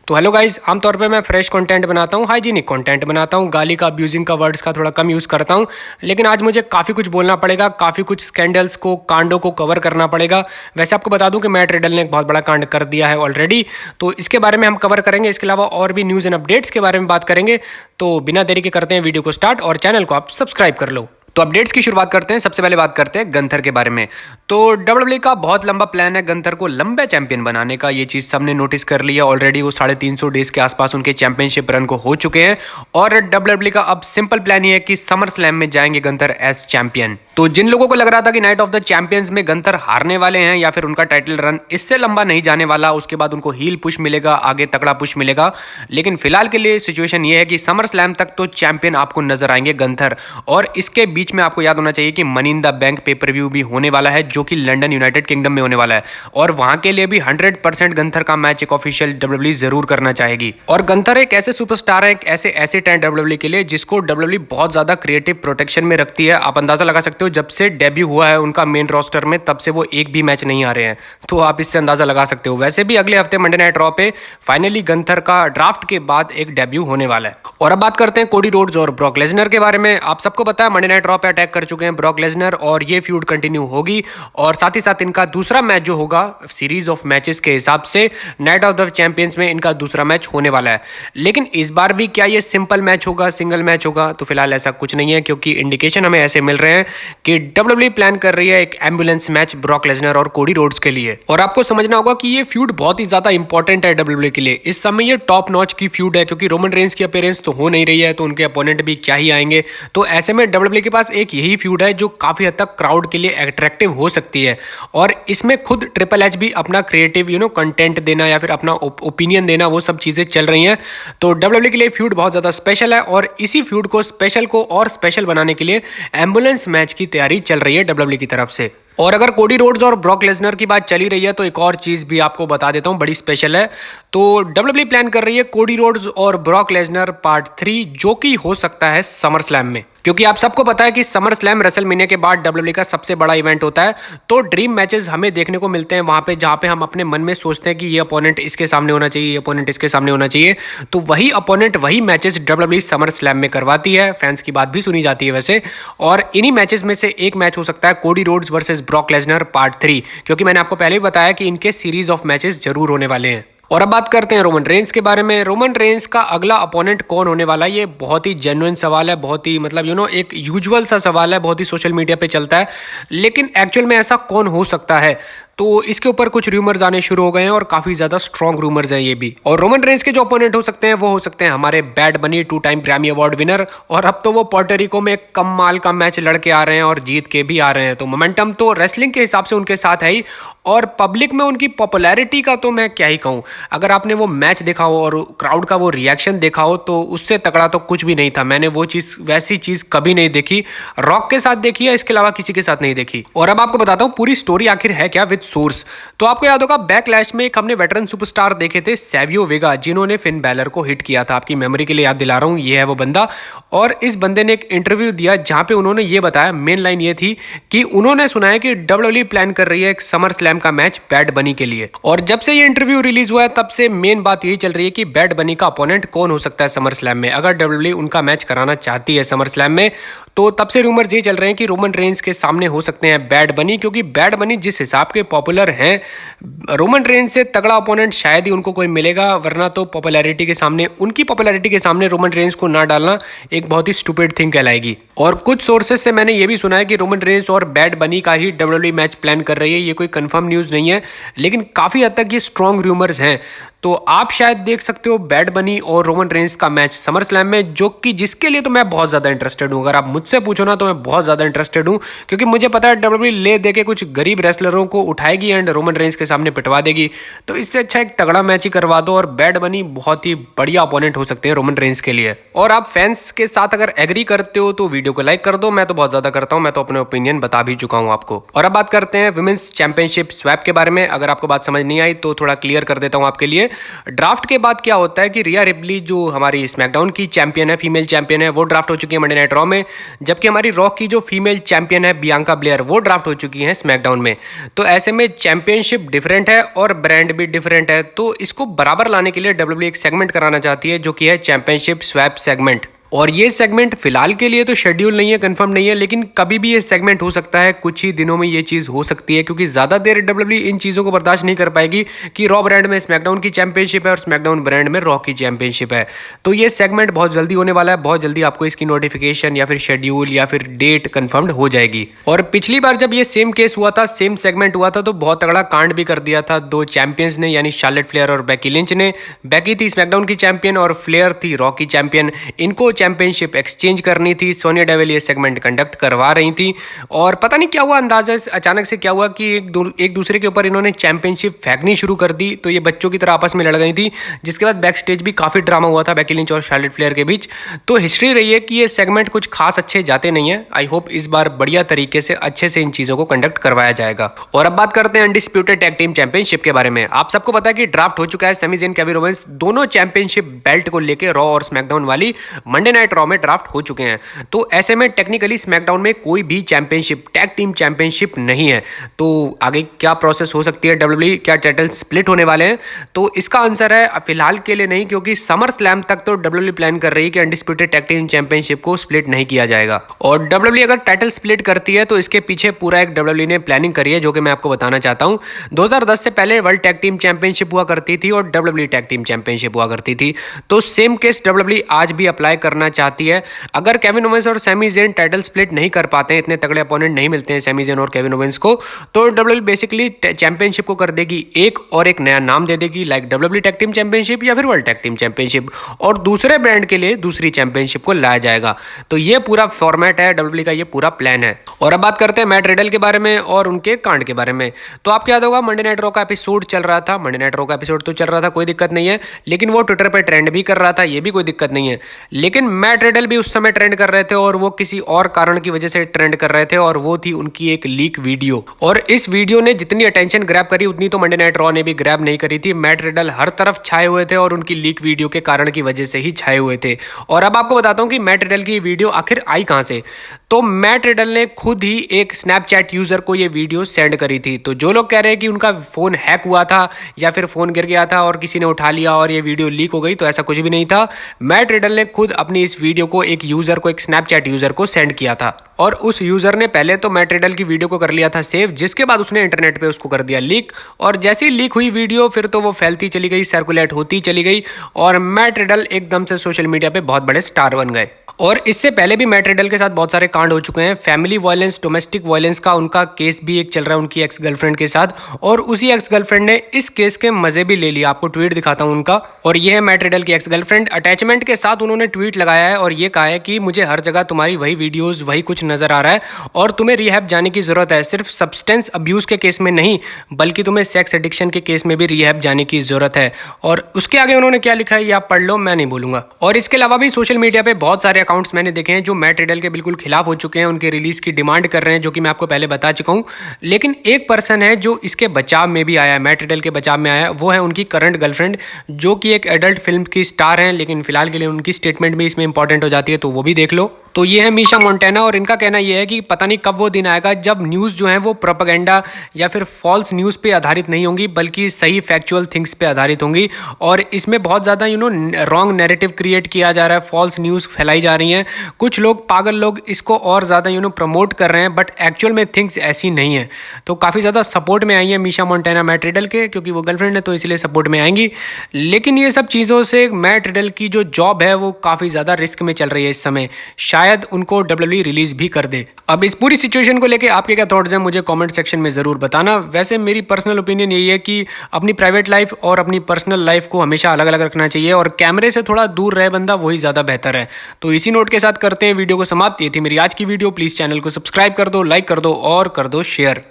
तो hello guys, आमतौर पे मैं फ्रेश कंटेंट बनाता हूँ, हाइजीनिक कंटेंट बनाता हूँ, गाली का, अब्यूजिंग का, वर्ड्स का थोड़ा कम यूज़ करता हूँ। लेकिन आज मुझे काफ़ी कुछ बोलना पड़ेगा, काफ़ी कुछ स्कैंडल्स को, कांडों को कवर करना पड़ेगा। वैसे आपको बता दूं कि मैट रिडल ने एक बहुत बड़ा कांड कर दिया है ऑलरेडी, तो इसके बारे में हम कवर करेंगे। इसके अलावा और भी न्यूज़ एंड अपडेट्स के बारे में बात करेंगे। तो बिना देरी के करते हैं वीडियो को स्टार्ट और चैनल को आप सब्सक्राइब कर लो। तो अपडेट्स की शुरुआत करते हैं। सबसे पहले बात करते हैं गंथर के बारे में। तो डब्ल्यूडब्ल्यूई का बहुत लंबा प्लान है गंथर को लंबे चैंपियन बनाने का। ये चीज़ सबने नोटिस कर लिया ऑलरेडी। वो 350 डेज के आसपास उनके चैंपियनशिप रन को हो चुके हैं और डब्ल्यूडब्ल्यूई का अब सिंपल प्लान ये है कि समर स्लैम में जाएंगे गंथर एज चैंपियन। तो जिन लोगों को लग रहा था कि नाइट ऑफ द चैंपियंस में गंथर हारने वाले हैं या फिर उनका टाइटल रन इससे लंबा नहीं जाने वाला, उसके बाद उनको हील पुश मिलेगा, आगे तगड़ा पुश मिलेगा, लेकिन फिलहाल के लिए सिचुएशन ये है कि समर स्लैम तक तो चैंपियन आपको नजर आएंगे गंथर। और इसके बीच में आपको याद होना चाहिए कि money in the bank pay per view भी होने वाला है, जो कि लंदन यूनाइटेड किंगडम में होने वाला है। और वहां के लिए भी 100% गंथर का मैच एक ऑफिशियल डब्ल्यूडब्ल्यूई जरूर करना चाहेगी। और गंथर एक ऐसे सुपरस्टार है, एक ऐसे एसेट है डब्ल्यूडब्ल्यूई के लिए, जिसको डब्ल्यूडब्ल्यूई बहुत ज्यादा क्रिएटिव प्रोटेक्शन में रखती है। आप अंदाजा लगा सकते हो, जब से डेब्यू हुआ है उनका मेन रोस्टर में, तब से वो एक भी मैच नहीं आ रहे हैं। तो आप इससे अंदाजा लगा सकते हो। वैसे भी अगले हफ्ते मंडे नाइट रॉ पे फाइनली गंथर का ड्राफ्ट के बाद एक डेब्यू होने वाला है। और अब बात करते हैं कोडी रोड्स और ब्रॉक लेसनर के बारे में। आप सबको पता है मंडे नाइट रॉ पे अटैक कर चुके हैं ब्रॉक लेसनर और ये फ्यूड कंटिन्यू होगी। और साथ ही साथ इनका दूसरा मैच जो होगा सीरीज ऑफ मैचेस के हिसाब से नाइट ऑफ द चैंपियंस में इनका दूसरा मैच होने वाला है। लेकिन इस बार भी क्या ये सिंपल मैच होगा, सिंगल मैच होगा? तो फिलहाल ऐसा कुछ नहीं है, क्योंकि इंडिकेशन हमें ऐसे मिल रहे हैं कि डब्ल्यूडब्ल्यूई प्लान कर रही है एक एम्बुलेंस मैच ब्रॉक लेसनर और कोडी रोड्स के लिए। और आपको समझना होगा कि ये फ्यूड बहुत ही ज्यादा इंपॉर्टेंट है डब्ल्यूडब्ल्यूई के लिए। इस समय ये टॉप नॉच की फ्यूड है, क्योंकि रोमन रेंस की अपीयरेंस तो हो नहीं रही है, तो उनके अपोनेंट भी क्या ही आएंगे। तो ऐसे में डब्ल्यूडब्ल्यूई के पास एक यही फ्यूड है जो काफी हद तक क्राउड के लिए अट्रैक्टिव हो सकती है। और इसमें खुद ट्रिपल एच भी अपना क्रिएटिव कंटेंट देना या फिर अपना ओपिनियन देना, वो सब चीजें चल रही हैं। तो डब्ल्यूडब्ल्यूई के लिए फ्यूड बहुत ज्यादा स्पेशल है और इसी फ्यूड को स्पेशल को और स्पेशल बनाने के लिए एम्बुलेंस मैच की तैयारी चल रही है डब्ल्यूडब्ल्यूई की तरफ से। और अगर कोडी रोड्स और ब्रॉक लेसनर की बात चली रही है, तो एक और चीज भी आपको बता देता हूं, बड़ी स्पेशल है। तो डब्ल्यूडब्ल्यूई प्लान कर रही है कोडी रोड्स और ब्रॉक लेसनर पार्ट 3, जो कि हो सकता है समर स्लैम में। क्योंकि आप सबको पता है कि समर स्लैम रेसलमेनिया के बाद डब्ल्यूडब्ल्यूई का सबसे बड़ा इवेंट होता है। तो ड्रीम मैचेस हमें देखने को मिलते हैं वहां पे, जहां पे हम अपने मन में सोचते हैं कि ये अपोनेंट इसके सामने होना चाहिए, ये अपोनेंट इसके सामने होना चाहिए। तो वही अपोनेंट, वही मैचेस डब्ल्यूडब्ल्यूई समर स्लैम में करवाती है। फैंस की बात भी सुनी जाती है वैसे। और इन्हीं मैचेस में से एक मैच हो सकता है Cody Rhodes versus Brock Lesnar part 3, क्योंकि मैंने आपको पहले ही बताया कि इनके सीरीज ऑफ मैचेस जरूर होने वाले हैं। और अब बात करते हैं रोमन रेंस के बारे में। रोमन रेंस का अगला अपोनेंट कौन होने वाला है? ये बहुत ही जेन्युइन सवाल है, बहुत ही मतलब एक यूजुअल सा सवाल है, बहुत ही सोशल मीडिया पे चलता है। लेकिन एक्चुअल में ऐसा कौन हो सकता है? तो इसके ऊपर कुछ रूमर्स आने शुरू हो गए हैं और काफी ज्यादा स्ट्रॉन्ग रूमर्स हैं ये भी। और रोमन रेंस के जो ओपोनेंट हो सकते हैं वो हो सकते हैं हमारे बैड बनी, 2 टाइम ग्रैमी अवार्ड विनर। और अब तो वो पोर्टोरिको में कमाल का मैच लड़के आ रहे हैं और जीत के भी आ रहे हैं। तो मोमेंटम तो रेसलिंग के हिसाब से उनके साथ है ही, और पब्लिक में उनकी पॉपुलैरिटी का तो मैं क्या ही कहूँ। अगर आपने वो मैच देखा हो और क्राउड का वो रिएक्शन देखा हो, तो उससे तगड़ा तो कुछ भी नहीं था। मैंने वो चीज, वैसी चीज कभी नहीं देखी। रॉक के साथ देखी है, इसके अलावा किसी के साथ नहीं देखी। और अब आपको बताता हूँ पूरी स्टोरी आखिर है क्या विद सोर्स। तो आपको याद होगा बैकलैश में एक हमने वेटरन सुपरस्टार देखे थे, सैवियो वेगा, जिन्होंने फिन बैलर को हिट किया था। आपकी मेमोरी के लिए याद दिला रहा हूं, ये है वो बंदा। और इस बंदे ने एक इंटरव्यू दिया जहां पे उन्होंने ये बताया, मेन लाइन ये थी कि उन्होंने सुना है कि डब्ल्यूडब्ल्यूई प्लान कर रही है एक समर स्लैम का मैच बैड बनी के लिए। और जब से ये इंटरव्यू रिलीज हुआ है, तब से मेन बात यही चल रही है कि बैड बनी का अपोनेंट कौन हो सकता है समर स्लैम में। अगर डब्ल्यूडब्ल्यूई उनका मैच कराना चाहती है समर स्लैम में, तो तब से रूमर्स ये चल रहे हैं कि रोमन रेंस के सामने हो सकते हैं बैड बनी। क्योंकि बैड बनी जिस हिसाब के पॉपुलर हैं, रोमन रेंस से तगड़ा अपोनेंट शायद ही उनको कोई मिलेगा। वरना तो पॉपुलैरिटी के सामने, उनकी पॉपुलैरिटी के सामने रोमन रेंस को ना डालना एक बहुत ही स्टूपिड थिंग कहलाएगी। और कुछ सोर्सेज से मैंने ये भी सुना है कि रोमन रेंस और बैड बनी का ही डब्ल्यूडब्ल्यूई मैच प्लान कर रही है। ये कोई कंफर्म न्यूज़ नहीं है, लेकिन काफ़ी हद तक ये स्ट्रॉन्ग रूमर्स हैं। तो आप शायद देख सकते हो बैड बनी और रोमन रेंस का मैच समर स्लैम में, जो कि जिसके लिए तो मैं बहुत ज़्यादा इंटरेस्टेड हूँ। अगर आप मुझसे पूछो ना, तो मैं बहुत ज़्यादा इंटरेस्टेड हूँ, क्योंकि मुझे पता है डब्ल्यूडब्ल्यूई ले दे के कुछ गरीब रेसलरों को उठाएगी एंड रोमन रेंस के सामने पिटवा देगी। तो इससे अच्छा एक तगड़ा मैच ही करवा दो, और बैड बनी बहुत ही बढ़िया अपोनेंट हो सकते हैं रोमन रेंस के लिए। और आप फैंस के साथ अगर एग्री करते हो तो वीडियो को लाइक कर दो। मैं तो बहुत ज़्यादा करता हूँ, मैं तो अपने ओपिनियन बता भी चुका हूँ आपको। और अब बात करते हैं वुमेन्स चैंपियनशिप स्वैप के बारे में। अगर आपको बात समझ नहीं आई तो थोड़ा क्लियर कर देता हूँ आपके लिए। ड्राफ्ट के बाद क्या होता है कि रिया रिप्ली जो हमारी स्मैकडाउन की चैंपियन है, फीमेल चैंपियन है, वो ड्राफ्ट हो चुकी है मंडे नाइट रॉ में, जबकि हमारी रॉ की जो फीमेल चैंपियन है बियांका ब्लेयर, वो ड्राफ्ट हो चुकी है स्मैकडाउन में। तो ऐसे में चैंपियनशिप डिफरेंट है और ब्रांड भी डिफरेंट है, तो इसको बराबर लाने के लिए डब्ल्यूडब्ल्यूई एक सेगमेंट कराना चाहती है जो कि है चैंपियनशिप स्वैप सेगमेंट। और ये सेगमेंट फिलहाल के लिए तो शेड्यूल नहीं है, कंफर्म नहीं है, लेकिन कभी भी ये सेगमेंट हो सकता है, कुछ ही दिनों में ये चीज़ हो सकती है, क्योंकि ज़्यादा देर डब्ल्यूडब्ल्यूई इन चीज़ों को बर्दाश्त नहीं कर पाएगी कि रॉ ब्रांड में स्मैकडाउन की चैंपियनशिप है और स्मैकडाउन ब्रांड में रॉ की चैंपियनशिप है। तो ये सेगमेंट बहुत जल्दी होने वाला है, बहुत जल्दी आपको इसकी नोटिफिकेशन या फिर शेड्यूल या फिर डेट कन्फर्म्ड हो जाएगी। और पिछली बार जब ये सेम केस हुआ था, सेम सेगमेंट हुआ था, तो बहुत तगड़ा कांड भी कर दिया था दो चैंपियंस ने, यानी शार्लेट फ्लेयर और बेकी लिंच ने। बेकी थी स्मैकडाउन की चैंपियन और फ्लेयर थी रॉ की चैंपियन। इनको चैंपियनशिप चेंज करनी थी। सोनिया डेविल ये सेगमेंट कंडक्ट करवा रही थी और पता नहीं क्या हुआ, अंदाजा अचानक से क्या हुआ कि एक दूसरे के ऊपर इन्होंने चैंपियनशिप फेंकनी शुरू कर दी। तो ये बच्चों की तरह आपस में लड़ गई थी, जिसके बाद बैक स्टेज भी काफी ड्रामा हुआ था बेकी लिंच और शार्लेट फ्लेयर के बीच। तो हिस्ट्री रही है कि ये सेगमेंट कुछ खास अच्छे जाते नहीं है। आई होप इस बार बढ़िया तरीके से अच्छे से इन चीजों को कंडक्ट करवाया जाएगा। और अब बात करते हैं अनडिस्प्यूटेड टैग टीम चैंपियनशिप के बारे में। आप सबको पता है कि ड्राफ्ट हो चुका है। सैमी ज़ेन, केविन ओवेंस दोनों चैंपियनशिप बेल्ट को लेकर रॉ और स्मैकडाउन वाली मंडे नाइट रॉ में ड्राफ्ट हो चुके हैं। तो ऐसे में टेक्निकली स्मैकडाउन में कोई भी चैंपियनशिप, टैग टीम चैंपियनशिप नहीं है। तो आगे क्या प्रोसेस हो सकती है डब्ल्यूडब्ल्यूई, क्या टाइटल स्प्लिट होने वाले हैं? तो इसका आंसर है फिलहाल के लिए नहीं, क्योंकि समर स्लैम तक तो डब्ल्यूडब्ल्यूई प्लान कर रही है कि अनडिस्प्यूटेड टैग टीम चैंपियनशिप को स्प्लिट नहीं किया जाएगा। और डब्ल्यूडब्ल्यूई अगर टाइटल स्प्लिट करती है तो इसके पीछे पूरा एक डब्ल्यूडब्ल्यूई ने प्लानिंग करी है, जो कि मैं आपको बताना चाहता हूं। 2010 से पहले वर्ल्ड टैग टीम चैंपियनशिप हुआ करती थी और डब्ल्यूडब्ल्यूई टैग टीम चैंपियनशिप हुआ करती थी। तो सेम केस डब्ल्यूडब्ल्यूई आज भी अप्लाई करना चाहती है। अगर केविन ओवेंस और सैमी ज़ेन टाइटल स्प्लिट नहीं कर पाते हैं, इतने तगड़े अपोनेंट नहीं मिलते हैं सैमी ज़ेन और केविन ओवेंस को, तो डब्ल्यूडब्ल्यूई बेसिकली चैंपियनशिप को कर देगी एक और एक नया नाम दे देगी, like WWE tag team championship या फिर वर्ल्ड टैग टीम चैंपियनशिप, और दूसरे ब्रांड के लिए दूसरी चैंपियनशिप को लाया जाएगा। तो ये पूरा फॉर्मेट है डब्ल्यूडब्ल्यूई का, ये पूरा प्लान है। और अब बात करते हैं मैट रिडल के बारे में और उनके कांड के बारे में। तो आपको याद होगा मंडे नाइट रॉ का एपिसोड चल रहा था, मंडे नाइट रॉ का एपिसोड तो चल रहा था, कोई दिक्कत नहीं है, लेकिन वो ट्विटर पर ट्रेंड भी कर रहा था, ये भी कोई दिक्कत नहीं है। लेकिन मैट रिडल भी उस समय ट्रेंड कर रहे थे और वो किसी और कारण की वजह से ट्रेंड कर रहे थे, और वो थी उनकी एक लीक वीडियो। और इस वीडियो ने जितनी अटेंशन ग्रैब करी उतनी तो मंडे नाइट रॉ ने भी ग्रैब नहीं करी थी। मैट रिडल हर तरफ छाए हुए थे और उनकी लीक वीडियो के कारण की वजह से ही छाए हुए थे। और अब आपको बताता हूं कि मैट रिडल की वीडियो आखिर आई कहां से। तो मैट रिडल ने खुद ही एक स्नैपचैट यूजर को ये वीडियो सेंड करी थी। तो जो लोग कह रहे हैं कि उनका फोन हैक हुआ था या फिर फोन गिर गया था और किसी ने उठा लिया और ये वीडियो लीक हो गई, तो ऐसा कुछ भी नहीं था। मैट रिडल ने खुद अपनी इस वीडियो को एक यूजर को, एक स्नैपचैट यूजर को सेंड किया था, और उस यूजर ने पहले तो मैट रिडल की वीडियो को कर लिया था सेव, जिसके बाद उसने इंटरनेट पे उसको कर दिया लीक। और जैसे ही लीक हुई वीडियो, फिर तो वो फैलती चली गई, सर्कुलेट होती चली गई, और मैट रिडल एकदम से सोशल मीडिया पे बहुत बड़े स्टार बन गए। और इससे पहले भी मैट रिडल के साथ बहुत सारे कांड हो चुके हैं। फैमिली वायलेंस, डोमेस्टिक वायलेंस का उनका केस भी एक चल रहा है उनकी एक्स गर्लफ्रेंड के साथ, और उसी एक्स गर्लफ्रेंड ने इस केस के मजे भी ले लिया। आपको ट्वीट दिखाता हूं उनका, और ये है मैट रिडल की एक्स गर्लफ्रेंड। अटैचमेंट के साथ उन्होंने ट्वीट लगाया है और ये कहा है कि मुझे हर जगह तुम्हारी वही वीडियोज, वही कुछ नजर आ रहा है और तुम्हें रिहैब जाने की जरूरत है। सिर्फ सब्सटेंस अब्यूज के केस में नहीं, बल्कि तुम्हें सेक्स एडिक्शन के केस में भी रिहैब जाने की जरूरत है। और उसके आगे उन्होंने क्या लिखा है ये आप पढ़ लो, मैं नहीं बोलूंगा। और इसके अलावा भी सोशल मीडिया पे बहुत सारे अकाउंट्स मैंने देखे हैं जो मैट रिडल के बिल्कुल खिलाफ हो चुके हैं, उनके रिलीज की डिमांड कर रहे हैं, जो कि मैं आपको पहले बता चुका हूं। लेकिन एक पर्सन है जो इसके बचाव में भी आया है, मैट रिडल के बचाव में आया है, वो है उनकी करंट गर्लफ्रेंड, जो कि एक एडल्ट फिल्म की स्टार हैं, लेकिन फिलहाल के लिए उनकी स्टेटमेंट भी इसमें इंपॉर्टेंट हो जाती है, तो वो भी देख लो। तो ये है मीशा मोंटेना, और इनका कहना यह है कि पता नहीं कब वो दिन आएगा जब न्यूज़ जो है वो प्रोपेगेंडा या फिर फॉल्स न्यूज़ पे आधारित नहीं होंगी, बल्कि सही फैक्चुअल थिंग्स पे आधारित होंगी। और इसमें बहुत ज़्यादा रॉन्ग नैरेटिव क्रिएट किया जा रहा है, फॉल्स न्यूज़ फैलाई जा रही हैं। कुछ लोग, पागल लोग इसको और ज़्यादा प्रमोट कर रहे हैं, बट एक्चुअल में थिंग्स ऐसी नहीं है। तो काफ़ी ज़्यादा सपोर्ट में आई है मीशा मोंटेना मैट रिडल के, क्योंकि वो गर्लफ्रेंड है तो इसलिए सपोर्ट में आएंगी। लेकिन ये सब चीज़ों से मैट रिडल की जो जॉब है वो काफ़ी ज़्यादा रिस्क में चल रही है इस समय। शायद उनको डब्ल्यूडब्ल्यूई रिलीज भी कर दे। अब इस पूरी सिचुएशन को लेके आपके क्या थॉट्स हैं, मुझे कमेंट सेक्शन में जरूर बताना। वैसे मेरी पर्सनल ओपिनियन यही है कि अपनी प्राइवेट लाइफ और अपनी पर्सनल लाइफ को हमेशा अलग अलग रखना चाहिए, और कैमरे से थोड़ा दूर रहे बंदा, वही ज़्यादा बेहतर है। तो इसी नोट के साथ करते हैं वीडियो को समाप्त। ये थी मेरी आज की वीडियो। प्लीज़ चैनल को सब्सक्राइब कर दो, लाइक कर दो और कर दो शेयर।